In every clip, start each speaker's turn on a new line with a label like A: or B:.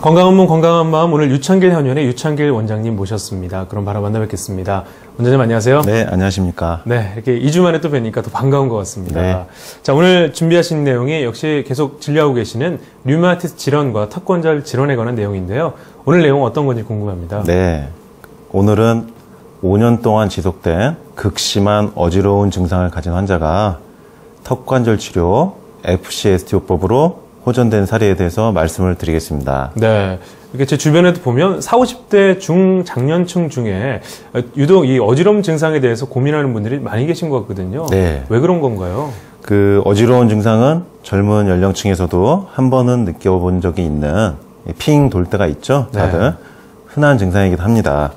A: 건강한 몸 건강한 마음, 오늘 유창길 현연의 유창길 원장님 모셨습니다. 그럼 바로 만나 뵙겠습니다. 원장님 안녕하세요.
B: 네, 안녕하십니까.
A: 네, 이렇게 2주 만에 또 뵈니까 더 반가운 것 같습니다.
B: 네.
A: 자, 오늘 준비하신 내용이 역시 계속 진료하고 계시는 류마티스 질환과 턱관절 질환에 관한 내용인데요. 오늘 내용 어떤 건지 궁금합니다.
B: 네, 오늘은 5년 동안 지속된 극심한 어지러운 증상을 가진 환자가 턱관절 치료 FCSTO법으로 호전된 사례에 대해서 말씀을 드리겠습니다.
A: 네. 이렇게 제 주변에도 보면 40, 50대 중장년층 중에 유독 이 어지러움 증상에 대해서 고민하는 분들이 많이 계신 것 같거든요.
B: 네.
A: 왜 그런 건가요?
B: 그 어지러운 증상은 젊은 연령층에서도 한 번은 느껴본 적이 있는 핑 돌 때가 있죠. 다들.
A: 네.
B: 흔한 증상이기도 합니다.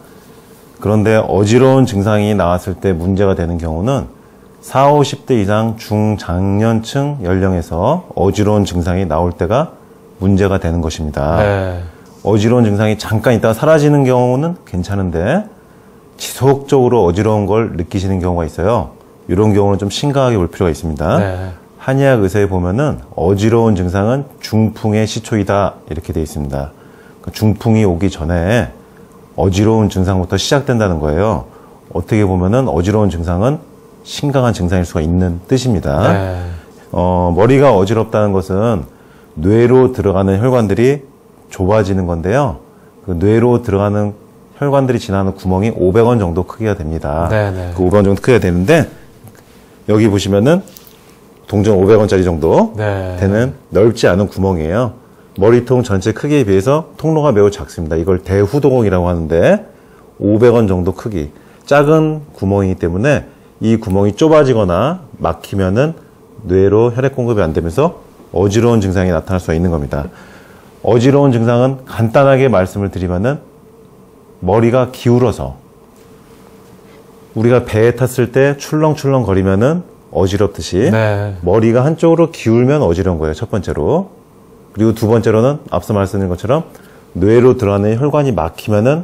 B: 그런데 어지러운 증상이 나왔을 때 문제가 되는 경우는 40, 50대 이상 중장년층 연령에서 어지러운 증상이 나올 때가 문제가 되는 것입니다.
A: 네.
B: 어지러운 증상이 잠깐 있다가 사라지는 경우는 괜찮은데 지속적으로 어지러운 걸 느끼시는 경우가 있어요. 이런 경우는 좀 심각하게 볼 필요가 있습니다.
A: 네.
B: 한의학 의사에 보면은 어지러운 증상은 중풍의 시초이다 이렇게 되어 있습니다. 중풍이 오기 전에 어지러운 증상부터 시작된다는 거예요. 어떻게 보면은 어지러운 증상은 심각한 증상일 수가 있는 뜻입니다.
A: 네.
B: 머리가 어지럽다는 것은 뇌로 들어가는 혈관들이 좁아지는 건데요. 그 뇌로 들어가는 혈관들이 지나는 구멍이 500원 정도 크기가 됩니다.
A: 네, 네.
B: 그 500원 정도 크기가 되는데 여기 보시면은 동전 500원짜리 정도
A: 네.
B: 되는 넓지 않은 구멍이에요. 머리통 전체 크기에 비해서 통로가 매우 작습니다. 이걸 대후동공이라고 하는데 500원 정도 크기, 작은 구멍이기 때문에 이 구멍이 좁아지거나 막히면은 뇌로 혈액 공급이 안 되면서 어지러운 증상이 나타날 수가 있는 겁니다. 어지러운 증상은 간단하게 말씀을 드리면은 머리가 기울어서 우리가 배에 탔을 때 출렁출렁 거리면은 어지럽듯이
A: 네.
B: 머리가 한쪽으로 기울면 어지러운 거예요. 첫 번째로. 그리고 두 번째로는 앞서 말씀드린 것처럼 뇌로 들어가는 혈관이 막히면은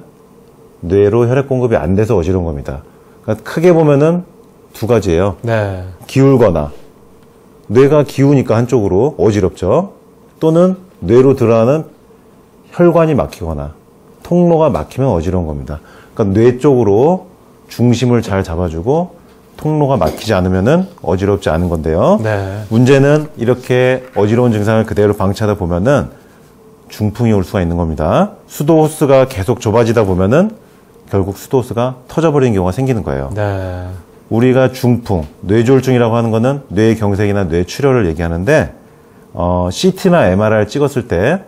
B: 뇌로 혈액 공급이 안 돼서 어지러운 겁니다. 그러니까 크게 보면은 두 가지예요.
A: 네.
B: 기울거나 뇌가 기우니까 한쪽으로 어지럽죠. 또는 뇌로 들어가는 혈관이 막히거나 통로가 막히면 어지러운 겁니다. 그러니까 뇌 쪽으로 중심을 잘 잡아주고 통로가 막히지 않으면은 어지럽지 않은 건데요.
A: 네.
B: 문제는 이렇게 어지러운 증상을 그대로 방치하다 보면은 중풍이 올 수가 있는 겁니다. 수도 호스가 계속 좁아지다 보면은 결국 수도 호스가 터져버리는 경우가 생기는 거예요.
A: 네.
B: 우리가 중풍, 뇌졸중이라고 하는 거는 뇌경색이나 뇌출혈을 얘기하는데 CT나 MRI를 찍었을 때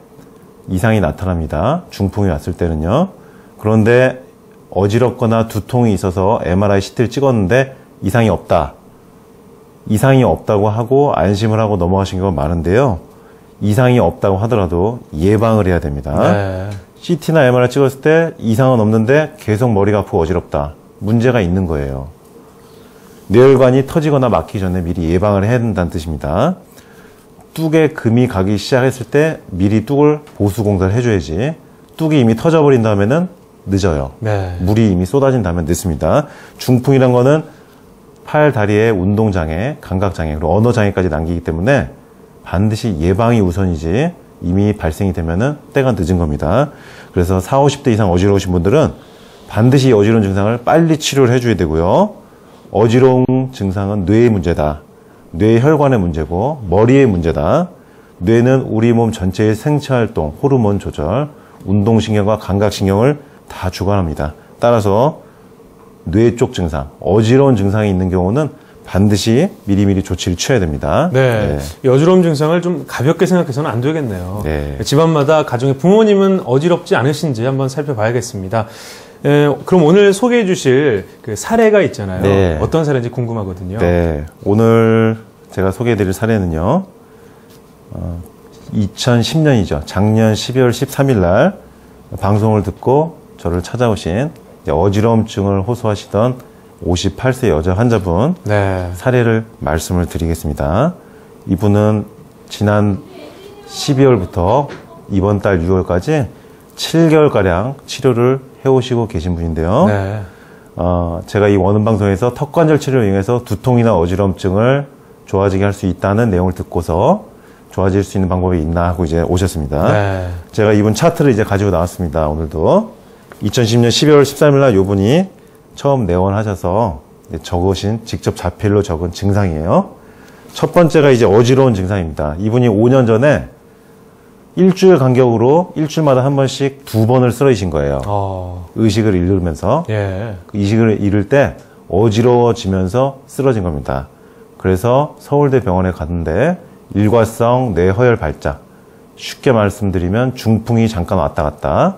B: 이상이 나타납니다. 중풍이 왔을 때는요. 그런데 어지럽거나 두통이 있어서 MRI, CT를 찍었는데 이상이 없다. 이상이 없다고 하고 안심을 하고 넘어가신 경우가 많은데요. 이상이 없다고 하더라도 예방을 해야 됩니다.
A: 네.
B: CT나 MRI 찍었을 때 이상은 없는데 계속 머리가 아프고 어지럽다. 문제가 있는 거예요. 뇌혈관이 터지거나 막히기 전에 미리 예방을 해야 된다는 뜻입니다. 뚝에 금이 가기 시작했을 때 미리 뚝을 보수 공사를 해줘야지 뚝이 이미 터져버린 다음에는 늦어요.
A: 네.
B: 물이 이미 쏟아진 다음에 늦습니다. 중풍이란 거는 팔, 다리의 운동장애, 감각장애, 그리고 언어장애까지 남기기 때문에 반드시 예방이 우선이지 이미 발생이 되면은 때가 늦은 겁니다. 그래서 40, 50대 이상 어지러우신 분들은 반드시 어지러운 증상을 빨리 치료를 해줘야 되고요. 어지러운 증상은 뇌의 문제다. 뇌 혈관의 문제고 머리의 문제다. 뇌는 우리 몸 전체의 생체활동, 호르몬 조절, 운동신경과 감각신경을 다 주관합니다. 따라서 뇌 쪽 증상, 어지러운 증상이 있는 경우는 반드시 미리미리 조치를 취해야 됩니다.
A: 네. 이 어지러움 증상을 좀 가볍게 생각해서는 안 되겠네요.
B: 네.
A: 집안마다 가정의 부모님은 어지럽지 않으신지 한번 살펴봐야겠습니다. 그럼 오늘 소개해 주실 그 사례가 있잖아요.
B: 네.
A: 어떤 사례인지 궁금하거든요.
B: 네. 오늘 제가 소개해 드릴 사례는요. 2010년이죠. 작년 12월 13일 날 방송을 듣고 저를 찾아오신 어지러움증을 호소하시던 58세 여자 환자분
A: 네.
B: 사례를 말씀을 드리겠습니다. 이분은 지난 12월부터 이번 달 6월까지 7개월가량 치료를 해오시고 계신 분인데요.
A: 네.
B: 제가 이 원음 방송에서 턱관절 치료를 이용해서 두통이나 어지러움증을 좋아지게 할 수 있다는 내용을 듣고서 좋아질 수 있는 방법이 있나 하고 이제 오셨습니다.
A: 네.
B: 제가 이분 차트를 이제 가지고 나왔습니다. 오늘도 2010년 12월 13일 날 이분이 처음 내원하셔서 적으신 직접 자필로 적은 증상이에요. 첫 번째가 이제 어지러운 증상입니다. 이분이 5년 전에 일주일 간격으로 일주일마다 한 번씩 2번을 쓰러지신 거예요. 의식을 잃으면서
A: 예.
B: 의식을 잃을 때 어지러워지면서 쓰러진 겁니다. 그래서 서울대 병원에 갔는데 일과성 뇌허혈 발작, 쉽게 말씀드리면 중풍이 잠깐 왔다 갔다,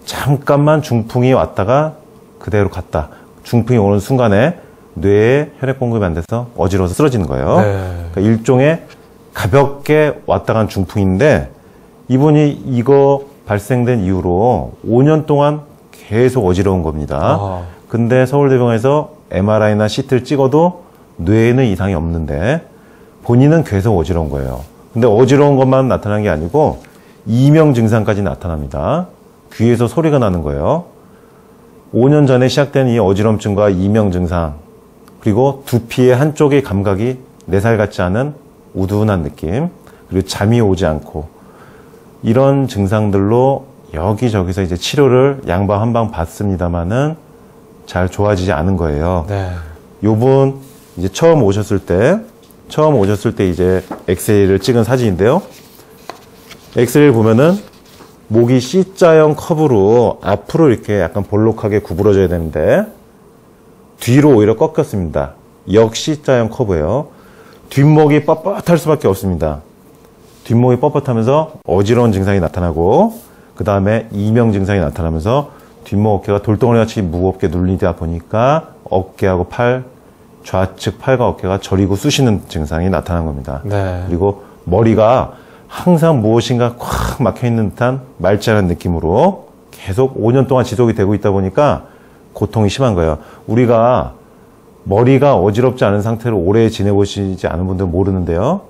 B: 잠깐만 중풍이 왔다가 그대로 갔다. 중풍이 오는 순간에 뇌에 혈액 공급이 안 돼서 어지러워서 쓰러지는 거예요.
A: 네.
B: 그러니까 일종의 가볍게 왔다 간 중풍인데 이분이 이거 발생된 이후로 5년 동안 계속 어지러운 겁니다. 근데 서울대병원에서 MRI나 CT를 찍어도 뇌에는 이상이 없는데 본인은 계속 어지러운 거예요. 근데 어지러운 것만 나타난 게 아니고 이명 증상까지 나타납니다. 귀에서 소리가 나는 거예요. 5년 전에 시작된 이 어지럼증과 이명 증상, 그리고 두피의 한쪽의 감각이 4살 같지 않은 우둔한 느낌, 그리고 잠이 오지 않고, 이런 증상들로 여기저기서 이제 치료를 양방 한방 받습니다만은 잘 좋아지지 않은 거예요.
A: 네.
B: 요분 이제 처음 오셨을 때 이제 엑스레이를 찍은 사진인데요. 엑스레이를 보면은 목이 C자형 커브로 앞으로 이렇게 약간 볼록하게 구부러져야 되는데 뒤로 오히려 꺾였습니다. 역C자형 커브예요. 뒷목이 뻣뻣할 수밖에 없습니다. 뒷목이 뻣뻣하면서 어지러운 증상이 나타나고 그 다음에 이명 증상이 나타나면서 뒷목 어깨가 돌덩어리같이 무겁게 눌리다 보니까 어깨하고 팔, 좌측 팔과 어깨가 저리고 쑤시는 증상이 나타난 겁니다.
A: 네.
B: 그리고 머리가 항상 무엇인가 꽉 막혀있는 듯한 말짱한 느낌으로 계속 5년 동안 지속이 되고 있다 보니까 고통이 심한 거예요. 우리가 머리가 어지럽지 않은 상태로 오래 지내보시지 않은 분들은 모르는데요.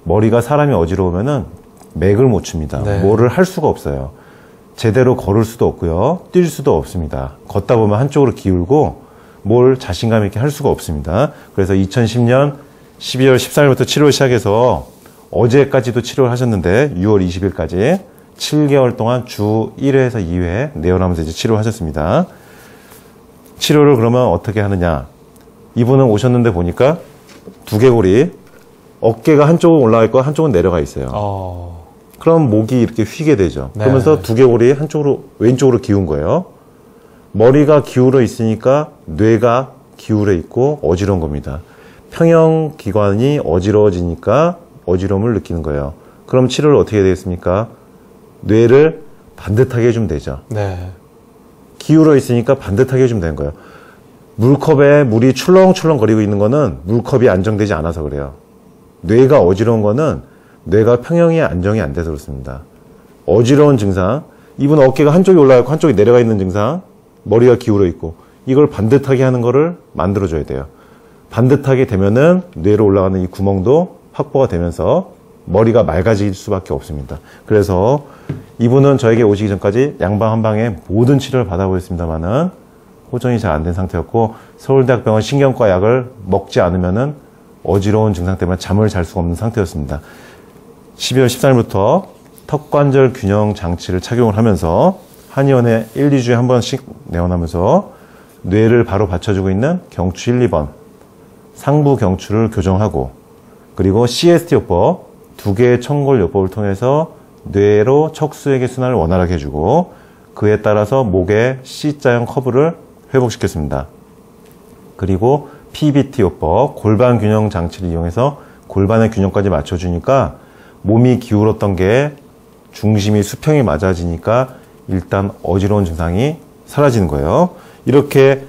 B: 머리가 사람이 어지러우면은 맥을 못 춥니다.
A: 네.
B: 뭐를 할 수가 없어요. 제대로 걸을 수도 없고요. 뛸 수도 없습니다. 걷다 보면 한쪽으로 기울고 뭘 자신감 있게 할 수가 없습니다. 그래서 2010년 12월 14일부터 치료를 시작해서 어제까지도 치료를 하셨는데 6월 20일까지 7개월 동안 주 1회에서 2회 내원하면서 이제 치료를 하셨습니다. 치료를 그러면 어떻게 하느냐? 이분은 오셨는데 보니까 두개골이 어깨가 한쪽은 올라가 있고 한쪽은 내려가 있어요. 그럼 목이 이렇게 휘게 되죠.
A: 네.
B: 그러면서 두개골이 한쪽으로 왼쪽으로 기운 거예요. 머리가 기울어 있으니까 뇌가 기울어 있고 어지러운 겁니다. 평형기관이 어지러워지니까 어지러움을 느끼는 거예요. 그럼 치료를 어떻게 해야 되겠습니까? 뇌를 반듯하게 해주면 되죠.
A: 네.
B: 기울어 있으니까 반듯하게 해주면 되는 거예요. 물컵에 물이 출렁출렁 거리고 있는 거는 물컵이 안정되지 않아서 그래요. 뇌가 어지러운 거는 뇌가 평형이 안정이 안 돼서 그렇습니다. 어지러운 증상, 이분 어깨가 한쪽이 올라가고 한쪽이 내려가 있는 증상, 머리가 기울어 있고, 이걸 반듯하게 하는 거를 만들어줘야 돼요. 반듯하게 되면은 뇌로 올라가는 이 구멍도 확보가 되면서 머리가 맑아질 수밖에 없습니다. 그래서 이분은 저에게 오시기 전까지 양방 한방에 모든 치료를 받아보셨습니다만은 호전이 잘 안 된 상태였고, 서울대학병원 신경과 약을 먹지 않으면은 어지러운 증상 때문에 잠을 잘 수가 없는 상태였습니다. 12월 14일부터 턱관절 균형 장치를 착용을 하면서 한의원에 1, 2주에 한 번씩 내원하면서 뇌를 바로 받쳐주고 있는 경추 1, 2번, 상부 경추를 교정하고, 그리고 CST요법, 2개의 청골요법을 통해서 뇌로 척수액의 순환을 원활하게 해주고, 그에 따라서 목의 C자형 커브를 회복시켰습니다. 그리고 PBT요법, 골반 균형 장치를 이용해서 골반의 균형까지 맞춰주니까 몸이 기울었던 게 중심이 수평이 맞아지니까 일단 어지러운 증상이 사라지는 거예요. 이렇게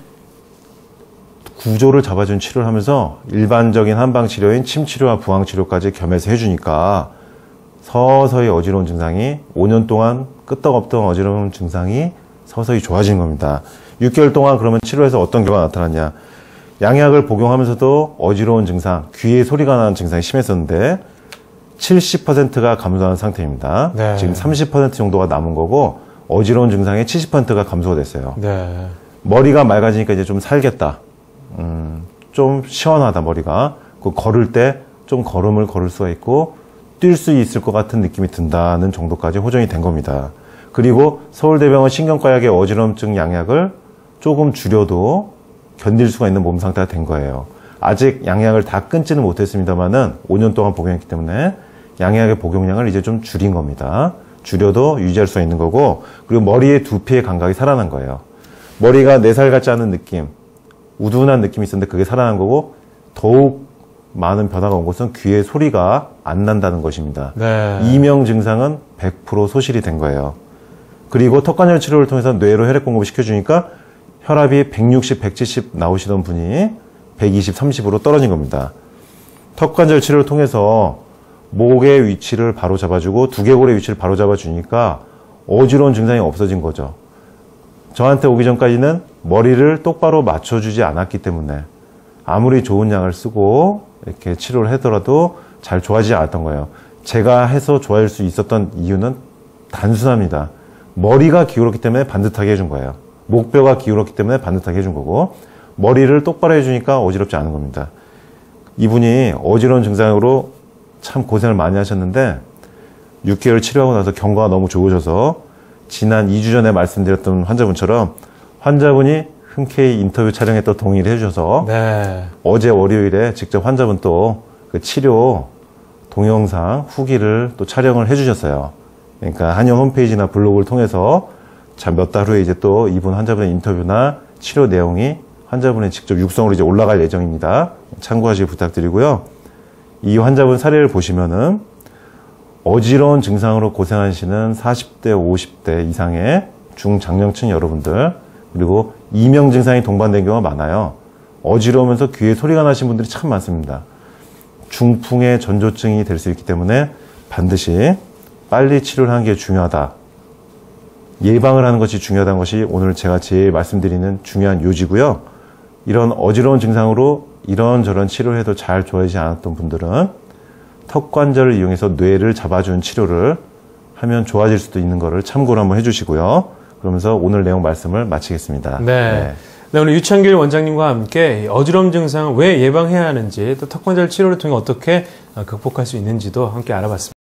B: 구조를 잡아준 치료를 하면서 일반적인 한방치료인 침치료와 부항치료까지 겸해서 해주니까 서서히 어지러운 증상이 5년 동안 끄떡없던 어지러운 증상이 서서히 좋아지는 겁니다. 6개월 동안 그러면 치료해서 어떤 결과가 나타났냐? 양약을 복용하면서도 어지러운 증상, 귀에 소리가 나는 증상이 심했었는데 70%가 감소한 상태입니다.
A: 네.
B: 지금 30% 정도가 남은 거고 어지러운 증상의 70%가 감소가 됐어요.
A: 네.
B: 머리가 맑아지니까 이제 좀 살겠다. 좀 시원하다 머리가. 그 걸을 때 좀 걸음을 걸을 수가 있고 뛸 수 있을 것 같은 느낌이 든다는 정도까지 호전이 된 겁니다. 그리고 서울대병원 신경과약의 어지럼증 양약을 조금 줄여도 견딜 수가 있는 몸 상태가 된 거예요. 아직 양약을 다 끊지는 못했습니다만은 5년 동안 복용했기 때문에 양약의 복용량을 이제 좀 줄인 겁니다. 줄여도 유지할 수가 있는 거고, 그리고 머리의 두피의 감각이 살아난 거예요. 머리가 4살 같지 않은 느낌, 우둔한 느낌이 있었는데 그게 살아난 거고, 더욱 많은 변화가 온 것은 귀에 소리가 안 난다는 것입니다.
A: 네.
B: 이명 증상은 100% 소실이 된 거예요. 그리고 턱관절 치료를 통해서 뇌로 혈액 공급을 시켜주니까 혈압이 160, 170 나오시던 분이 120, 30으로 떨어진 겁니다. 턱관절 치료를 통해서 목의 위치를 바로 잡아주고 두개골의 위치를 바로 잡아주니까 어지러운 증상이 없어진 거죠. 저한테 오기 전까지는 머리를 똑바로 맞춰주지 않았기 때문에 아무리 좋은 약을 쓰고 이렇게 치료를 하더라도 잘 좋아지지 않았던 거예요. 제가 해서 좋아질 수 있었던 이유는 단순합니다. 머리가 기울었기 때문에 반듯하게 해준 거예요. 목뼈가 기울었기 때문에 반듯하게 해준 거고, 머리를 똑바로 해주니까 어지럽지 않은 겁니다. 이분이 어지러운 증상으로 참 고생을 많이 하셨는데 6개월 치료하고 나서 경과가 너무 좋으셔서 지난 2주 전에 말씀드렸던 환자분처럼 환자분이 흔쾌히 인터뷰 촬영에 또 동의를 해주셔서
A: 네.
B: 어제 월요일에 직접 환자분 또 그 치료 동영상 후기를 또 촬영을 해주셨어요. 그러니까 한의원 홈페이지나 블로그를 통해서 몇 달 후에 이제 또 이분 환자분의 인터뷰나 치료 내용이 환자분의 직접 육성으로 이제 올라갈 예정입니다. 참고하시기 부탁드리고요. 이 환자분 사례를 보시면은 어지러운 증상으로 고생하시는 40대, 50대 이상의 중장년층 여러분들, 그리고 이명 증상이 동반된 경우가 많아요. 어지러우면서 귀에 소리가 나신 분들이 참 많습니다. 중풍의 전조증이 될 수 있기 때문에 반드시 빨리 치료를 하는 게 중요하다. 예방을 하는 것이 중요하다는 것이 오늘 제가 제일 말씀드리는 중요한 요지고요. 이런 어지러운 증상으로 이런저런 치료를 해도 잘 좋아지지 않았던 분들은 턱관절을 이용해서 뇌를 잡아주는 치료를 하면 좋아질 수도 있는 거를 참고로 한번 해주시고요. 그러면서 오늘 내용 말씀을 마치겠습니다.
A: 네. 네, 오늘 유창길 원장님과 함께 어지러움 증상을 왜 예방해야 하는지, 또 턱관절 치료를 통해 어떻게 극복할 수 있는지도 함께 알아봤습니다.